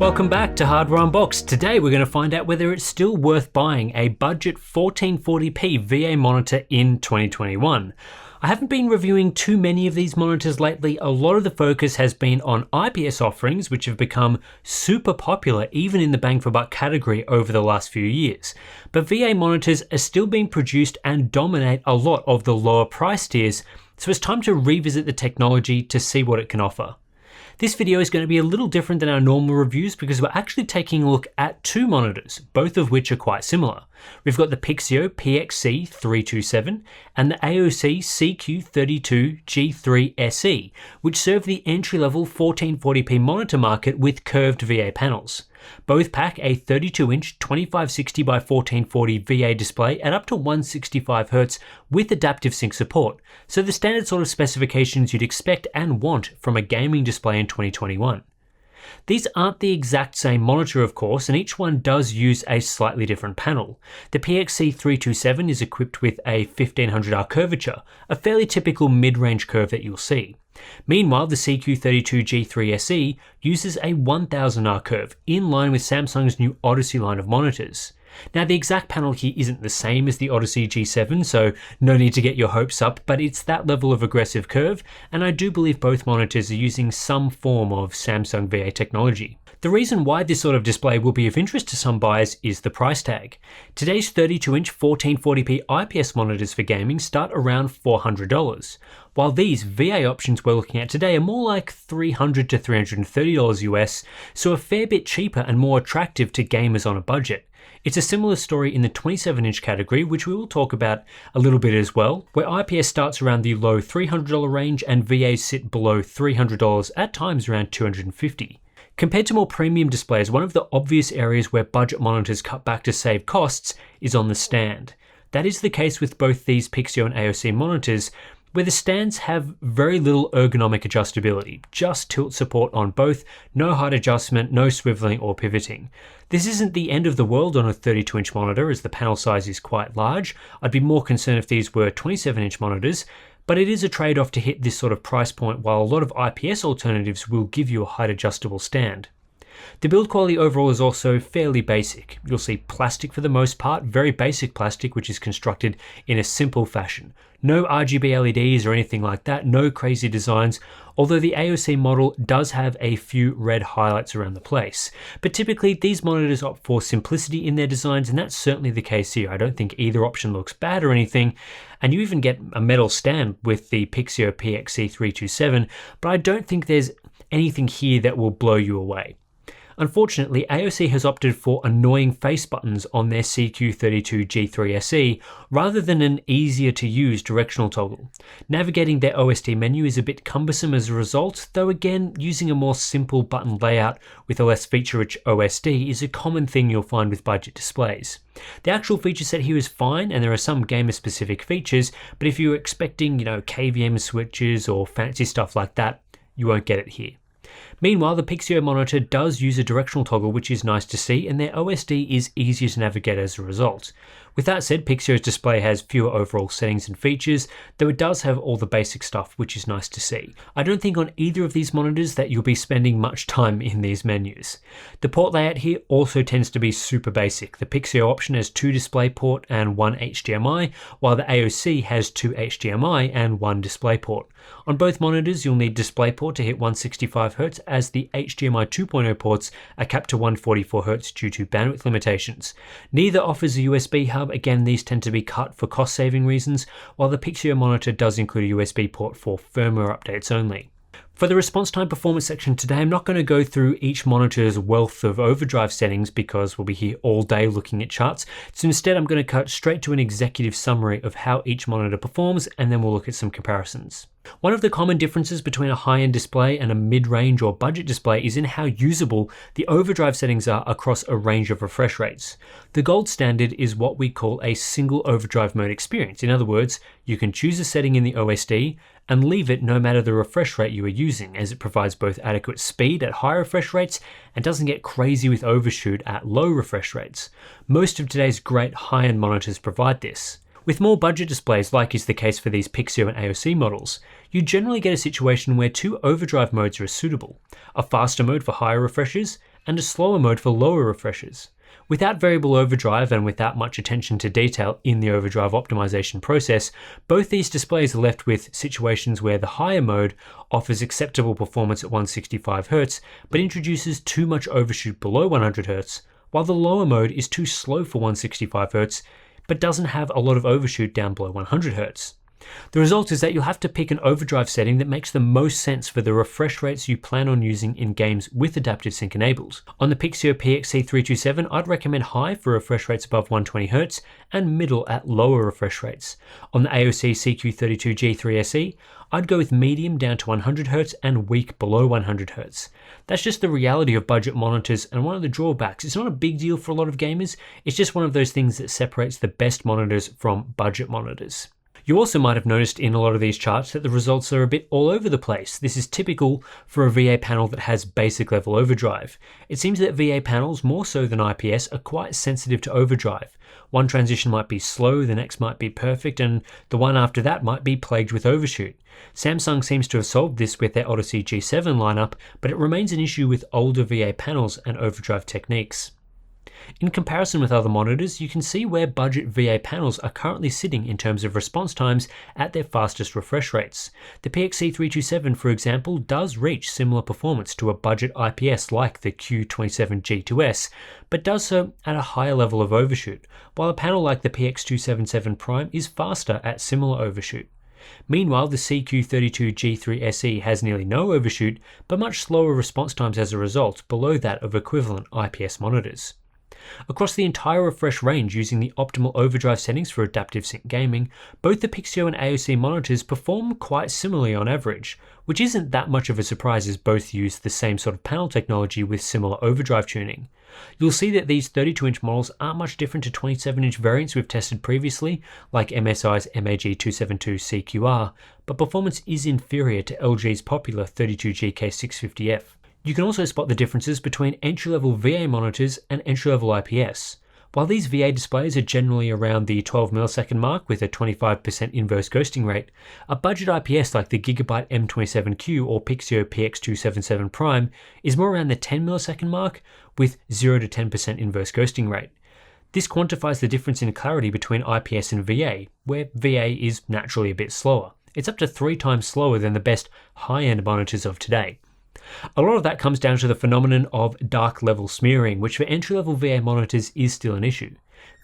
Welcome back to Hardware Unboxed. Today we're going to find out whether it's still worth buying a budget 1440p VA monitor in 2021. I haven't been reviewing too many of these monitors lately. A lot of the focus has been on IPS offerings, which have become super popular even in the bang for buck category over the last few years. But VA monitors are still being produced and dominate a lot of the lower price tiers, so it's time to revisit the technology to see what it can offer. This video is going to be a little different than our normal reviews because we're actually taking a look at two monitors, both of which are quite similar. We've got the Pixio PXC327 and the AOC CQ32G3SE, which serve the entry-level 1440p monitor market with curved VA panels. Both pack a 32-inch 2560 by 1440 VA display at up to 165Hz with adaptive sync support, so the standard sort of specifications you'd expect and want from a gaming display in 2021. These aren't the exact same monitor, of course, and each one does use a slightly different panel. The PXC327 is equipped with a 1500R curvature, a fairly typical mid-range curve that you'll see. Meanwhile, the CQ32G3SE uses a 1000R curve, in line with Samsung's new Odyssey line of monitors. Now, the exact panel here isn't the same as the Odyssey G7, so no need to get your hopes up, but it's that level of aggressive curve, and I do believe both monitors are using some form of Samsung VA technology. The reason why this sort of display will be of interest to some buyers is the price tag. Today's 32-inch 1440p IPS monitors for gaming start around $400, while these VA options we're looking at today are more like $300 to $330 US, so a fair bit cheaper and more attractive to gamers on a budget. It's a similar story in the 27-inch category, which we will talk about a little bit as well, where IPS starts around the low $300 range and VAs sit below $300, at times around $250. Compared to more premium displays, one of the obvious areas where budget monitors cut back to save costs is on the stand. That is the case with both these Pixio and AOC monitors, where the stands have very little ergonomic adjustability, just tilt support on both, no height adjustment, no swiveling or pivoting. This isn't the end of the world on a 32-inch monitor, as the panel size is quite large. I'd be more concerned if these were 27-inch monitors, but it is a trade-off to hit this sort of price point, while a lot of IPS alternatives will give you a height adjustable stand. The build quality overall is also fairly basic. You'll see plastic for the most part, very basic plastic which is constructed in a simple fashion. No RGB LEDs or anything like that, no crazy designs, although the AOC model does have a few red highlights around the place. But typically these monitors opt for simplicity in their designs, and that's certainly the case here. I don't think either option looks bad or anything, and you even get a metal stand with the Pixio PXC327, but I don't think there's anything here that will blow you away. Unfortunately, AOC has opted for annoying face buttons on their CQ32G3SE rather than an easier to use directional toggle. Navigating their OSD menu is a bit cumbersome as a result, though again, using a more simple button layout with a less feature-rich OSD is a common thing you'll find with budget displays. The actual feature set here is fine, and there are some gamer-specific features, but if you're expecting, KVM switches or fancy stuff like that, you won't get it here. Meanwhile, the Pixio monitor does use a directional toggle, which is nice to see, and their OSD is easier to navigate as a result. With that said, Pixio's display has fewer overall settings and features, though it does have all the basic stuff, which is nice to see. I don't think on either of these monitors that you'll be spending much time in these menus. The port layout here also tends to be super basic. The Pixio option has 2 DisplayPort and 1 HDMI, while the AOC has 2 HDMI and 1 DisplayPort. On both monitors, you'll need DisplayPort to hit 165Hz, as the HDMI 2.0 ports are capped to 144Hz due to bandwidth limitations. Neither offers a USB hub. Again, these tend to be cut for cost-saving reasons, while the Pixio monitor does include a USB port for firmware updates only. For the response time performance section today, I'm not going to go through each monitor's wealth of overdrive settings because we'll be here all day looking at charts. So instead, I'm going to cut straight to an executive summary of how each monitor performs, and then we'll look at some comparisons. One of the common differences between a high-end display and a mid-range or budget display is in how usable the overdrive settings are across a range of refresh rates. The gold standard is what we call a single overdrive mode experience. In other words, you can choose a setting in the OSD and leave it no matter the refresh rate you are using, as it provides both adequate speed at high refresh rates and doesn't get crazy with overshoot at low refresh rates. Most of today's great high-end monitors provide this. With more budget displays, like is the case for these Pixio and AOC models, you generally get a situation where 2 overdrive modes are suitable, a faster mode for higher refreshes and a slower mode for lower refreshes. Without variable overdrive and without much attention to detail in the overdrive optimization process, both these displays are left with situations where the higher mode offers acceptable performance at 165Hz, but introduces too much overshoot below 100Hz, while the lower mode is too slow for 165Hz, but doesn't have a lot of overshoot down below 100Hz. The result is that you'll have to pick an overdrive setting that makes the most sense for the refresh rates you plan on using in games with adaptive sync enabled. On the Pixio PXC327, I'd recommend high for refresh rates above 120Hz and middle at lower refresh rates. On the AOC CQ32G3SE, I'd go with medium down to 100Hz and weak below 100Hz. That's just the reality of budget monitors, and one of the drawbacks. It's not a big deal for a lot of gamers, it's just one of those things that separates the best monitors from budget monitors. You also might have noticed in a lot of these charts that the results are a bit all over the place. This is typical for a VA panel that has basic level overdrive. It seems that VA panels, more so than IPS, are quite sensitive to overdrive. One transition might be slow, the next might be perfect, and the one after that might be plagued with overshoot. Samsung seems to have solved this with their Odyssey G7 lineup, but it remains an issue with older VA panels and overdrive techniques. In comparison with other monitors, you can see where budget VA panels are currently sitting in terms of response times at their fastest refresh rates. The PXC327, for example, does reach similar performance to a budget IPS like the Q27G2S, but does so at a higher level of overshoot, while a panel like the PX277 Prime is faster at similar overshoot. Meanwhile, the CQ32G3SE has nearly no overshoot, but much slower response times as a result, below that of equivalent IPS monitors. Across the entire refresh range using the optimal overdrive settings for adaptive sync gaming, both the Pixio and AOC monitors perform quite similarly on average, which isn't that much of a surprise as both use the same sort of panel technology with similar overdrive tuning. You'll see that these 32-inch models aren't much different to 27-inch variants we've tested previously, like MSI's MAG272CQR, but performance is inferior to LG's popular 32GK650F. You can also spot the differences between entry-level VA monitors and entry-level IPS. While these VA displays are generally around the 12 millisecond mark with a 25% inverse ghosting rate, a budget IPS like the Gigabyte M27Q or Pixio PX277 Prime is more around the 10 millisecond mark with 0 to 10% inverse ghosting rate. This quantifies the difference in clarity between IPS and VA, where VA is naturally a bit slower. It's up to 3 times slower than the best high-end monitors of today. A lot of that comes down to the phenomenon of dark level smearing, which for entry-level VA monitors is still an issue.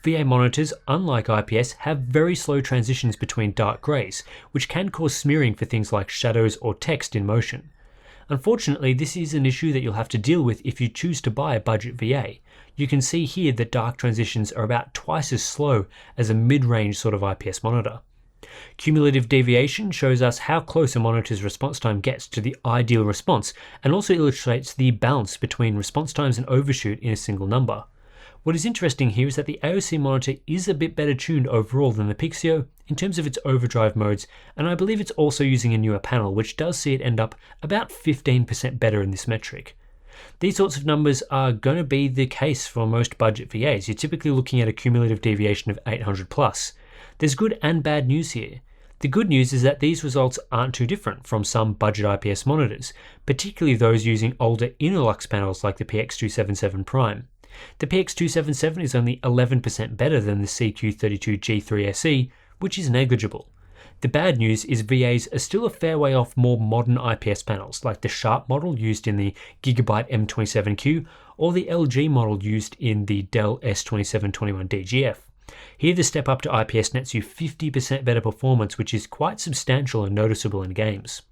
VA monitors, unlike IPS, have very slow transitions between dark greys, which can cause smearing for things like shadows or text in motion. Unfortunately, this is an issue that you'll have to deal with if you choose to buy a budget VA. You can see here that dark transitions are about twice as slow as a mid-range sort of IPS monitor. Cumulative deviation shows us how close a monitor's response time gets to the ideal response, and also illustrates the balance between response times and overshoot in a single number. What is interesting here is that the AOC monitor is a bit better tuned overall than the Pixio in terms of its overdrive modes, and I believe it's also using a newer panel, which does see it end up about 15% better in this metric. These sorts of numbers are going to be the case for most budget VAs. You're typically looking at a cumulative deviation of 800 plus. There's good and bad news here. The good news is that these results aren't too different from some budget IPS monitors, particularly those using older Innolux panels like the PX277 Prime. The PX277 is only 11% better than the CQ32G3SE, which is negligible. The bad news is VAs are still a fair way off more modern IPS panels, like the Sharp model used in the Gigabyte M27Q or the LG model used in the Dell S2721 DGF. Here the step up to IPS nets you 50% better performance, which is quite substantial and noticeable in games.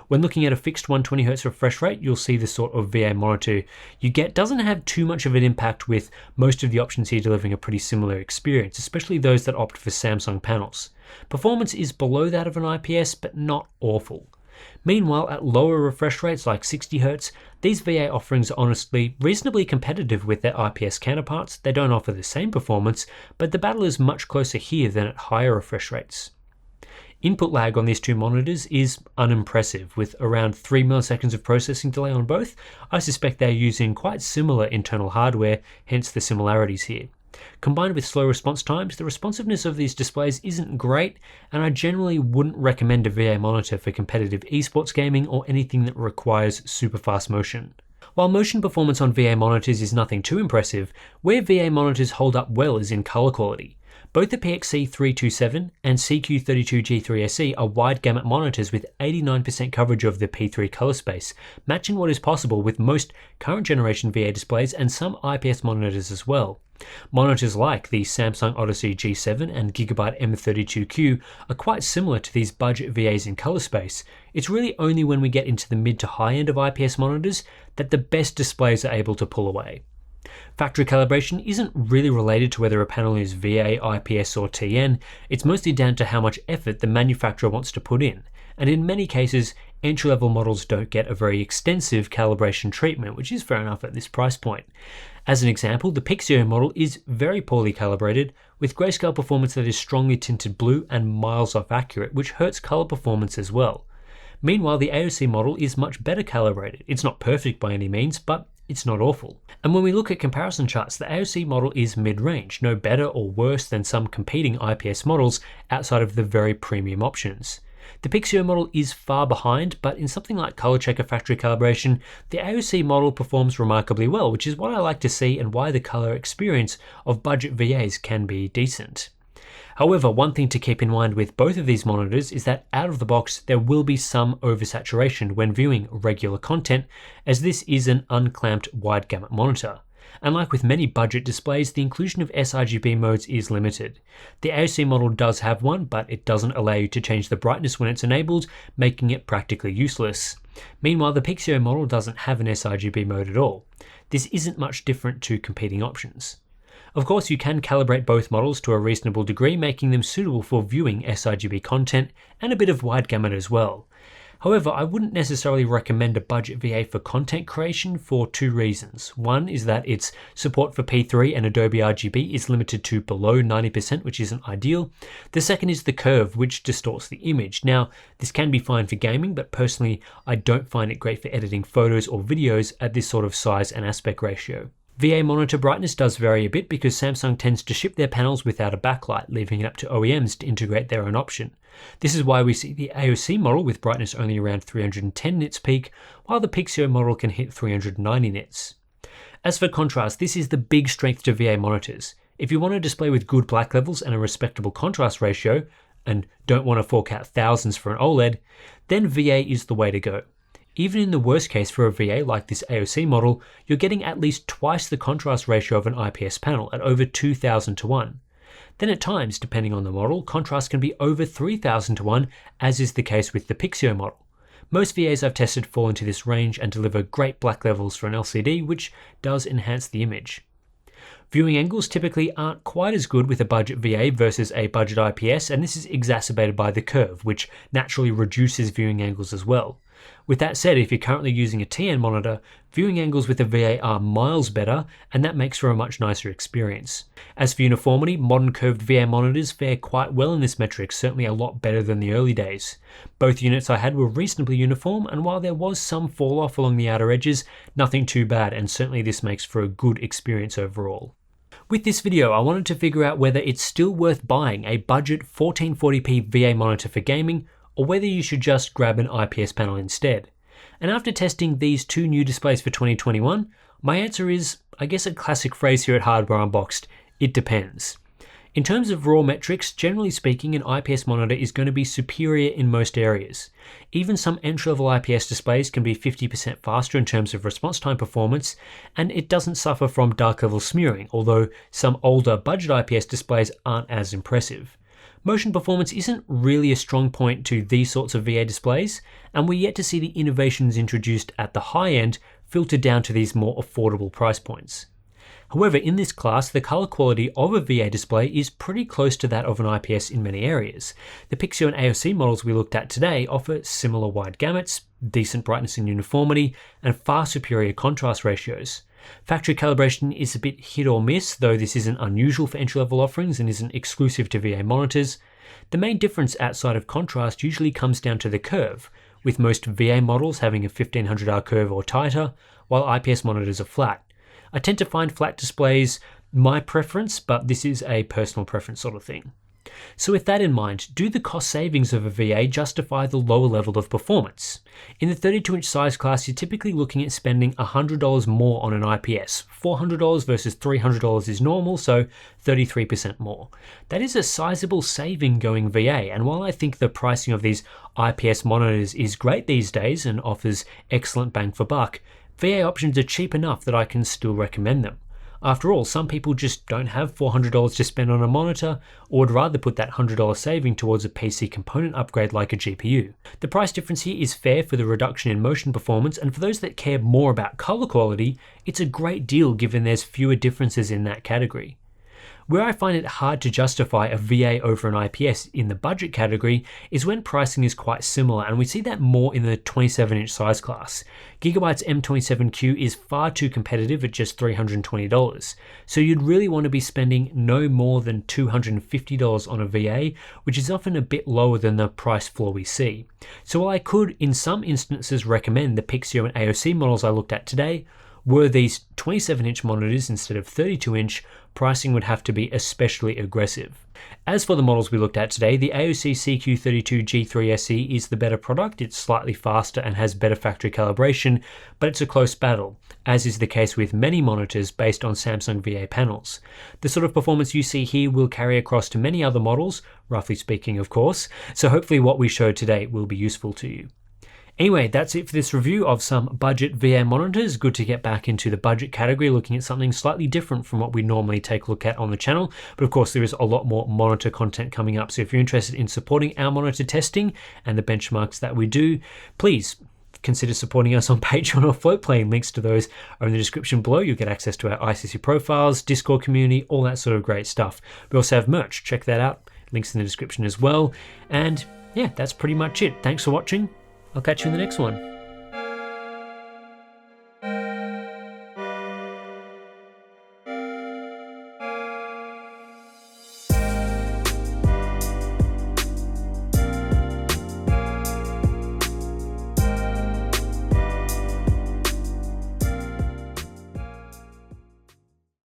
When looking at a fixed 120Hz refresh rate, you'll see the sort of VA monitor you get doesn't have too much of an impact, with most of the options here delivering a pretty similar experience, especially those that opt for Samsung panels. Performance is below that of an IPS, but not awful. Meanwhile, at lower refresh rates like 60Hz, these VA offerings are honestly reasonably competitive with their IPS counterparts. They don't offer the same performance, but the battle is much closer here than at higher refresh rates. Input lag on these two monitors is unimpressive, with around 3 milliseconds of processing delay on both. I suspect they're using quite similar internal hardware, hence the similarities here. Combined with slow response times, the responsiveness of these displays isn't great, and I generally wouldn't recommend a VA monitor for competitive esports gaming or anything that requires super fast motion. While motion performance on VA monitors is nothing too impressive, where VA monitors hold up well is in color quality. Both the PXC327 and CQ32G3SE are wide gamut monitors with 89% coverage of the P3 color space, matching what is possible with most current generation VA displays and some IPS monitors as well. Monitors like the Samsung Odyssey G7 and Gigabyte M32Q are quite similar to these budget VAs in color space. It's really only when we get into the mid to high end of IPS monitors that the best displays are able to pull away. Factory calibration isn't really related to whether a panel is VA, IPS or TN, it's mostly down to how much effort the manufacturer wants to put in, and in many cases, entry-level models don't get a very extensive calibration treatment, which is fair enough at this price point. As an example, the Pixio model is very poorly calibrated, with grayscale performance that is strongly tinted blue and miles off accurate, which hurts color performance as well. Meanwhile, the AOC model is much better calibrated. It's not perfect by any means, but it's not awful. And when we look at comparison charts, the AOC model is mid-range, no better or worse than some competing IPS models outside of the very premium options. The Pixio model is far behind, but in something like color checker factory calibration, the AOC model performs remarkably well, which is what I like to see and why the color experience of budget VAs can be decent. However, one thing to keep in mind with both of these monitors is that out of the box there will be some oversaturation when viewing regular content, as this is an unclamped wide gamut monitor. And like with many budget displays, the inclusion of sRGB modes is limited. The AOC model does have one, but it doesn't allow you to change the brightness when it's enabled, making it practically useless. Meanwhile, the Pixio model doesn't have an sRGB mode at all. This isn't much different to competing options. Of course, you can calibrate both models to a reasonable degree, making them suitable for viewing sRGB content and a bit of wide gamut as well. However, I wouldn't necessarily recommend a budget VA for content creation for two reasons. One is that its support for P3 and Adobe RGB is limited to below 90%, which isn't ideal. The second is the curve, which distorts the image. Now, this can be fine for gaming, but personally, I don't find it great for editing photos or videos at this sort of size and aspect ratio. VA monitor brightness does vary a bit because Samsung tends to ship their panels without a backlight, leaving it up to OEMs to integrate their own option. This is why we see the AOC model with brightness only around 310 nits peak, while the Pixio model can hit 390 nits. As for contrast, this is the big strength to VA monitors. If you want a display with good black levels and a respectable contrast ratio, and don't want to fork out thousands for an OLED, then VA is the way to go. Even in the worst case for a VA like this AOC model, you're getting at least twice the contrast ratio of an IPS panel at over 2,000 to 1. Then at times, depending on the model, contrast can be over 3,000 to 1, as is the case with the Pixio model. Most VAs I've tested fall into this range and deliver great black levels for an LCD, which does enhance the image. Viewing angles typically aren't quite as good with a budget VA versus a budget IPS, and this is exacerbated by the curve, which naturally reduces viewing angles as well. With that said, if you're currently using a TN monitor, viewing angles with a VA are miles better, and that makes for a much nicer experience. As for uniformity, modern curved VA monitors fare quite well in this metric, certainly a lot better than the early days. Both units I had were reasonably uniform, and while there was some fall off along the outer edges, nothing too bad, and certainly this makes for a good experience overall. With this video, I wanted to figure out whether it's still worth buying a budget 1440p VA monitor for gaming, or whether you should just grab an IPS panel instead. And after testing these two new displays for 2021, my answer is, I guess a classic phrase here at Hardware Unboxed, it depends. In terms of raw metrics, generally speaking, an IPS monitor is going to be superior in most areas. Even some entry-level IPS displays can be 50% faster in terms of response time performance, and it doesn't suffer from dark level smearing, although some older budget IPS displays aren't as impressive. Motion performance isn't really a strong point to these sorts of VA displays, and we're yet to see the innovations introduced at the high end filter down to these more affordable price points. However, in this class, the color quality of a VA display is pretty close to that of an IPS in many areas. The Pixio and AOC models we looked at today offer similar wide gamuts, decent brightness and uniformity, and far superior contrast ratios. Factory calibration is a bit hit or miss, though this isn't unusual for entry-level offerings and isn't exclusive to VA monitors. The main difference outside of contrast usually comes down to the curve, with most VA models having a 1500R curve or tighter, while IPS monitors are flat. I tend to find flat displays my preference, but this is a personal preference sort of thing. So with that in mind, do the cost savings of a VA justify the lower level of performance? In the 32-inch size class, you're typically looking at spending $100 more on an IPS. $400 versus $300 is normal, so 33% more. That is a sizable saving going VA, and while I think the pricing of these IPS monitors is great these days and offers excellent bang for buck, VA options are cheap enough that I can still recommend them. After all, some people just don't have $400 to spend on a monitor, or would rather put that $100 saving towards a PC component upgrade like a GPU. The price difference here is fair for the reduction in motion performance, and for those that care more about color quality, it's a great deal given there's fewer differences in that category. Where I find it hard to justify a VA over an IPS in the budget category is when pricing is quite similar, and we see that more in the 27-inch size class. Gigabyte's M27Q is far too competitive at just $320, so you'd really want to be spending no more than $250 on a VA, which is often a bit lower than the price floor we see. So while I could in some instances recommend the Pixio and AOC models I looked at today, were these 27-inch monitors instead of 32-inch, pricing would have to be especially aggressive. As for the models we looked at today, the AOC CQ32G3SE is the better product. It's slightly faster and has better factory calibration, but it's a close battle, as is the case with many monitors based on Samsung VA panels. The sort of performance you see here will carry across to many other models, roughly speaking of course, so hopefully what we showed today will be useful to you. Anyway, that's it for this review of some budget VA monitors. Good to get back into the budget category, looking at something slightly different from what we normally take a look at on the channel. But of course, there is a lot more monitor content coming up. So if you're interested in supporting our monitor testing and the benchmarks that we do, please consider supporting us on Patreon or Floatplane. Links to those are in the description below. You'll get access to our ICC profiles, Discord community, all that sort of great stuff. We also have merch. Check that out. Links in the description as well. And yeah, that's pretty much it. Thanks for watching. I'll catch you in the next one.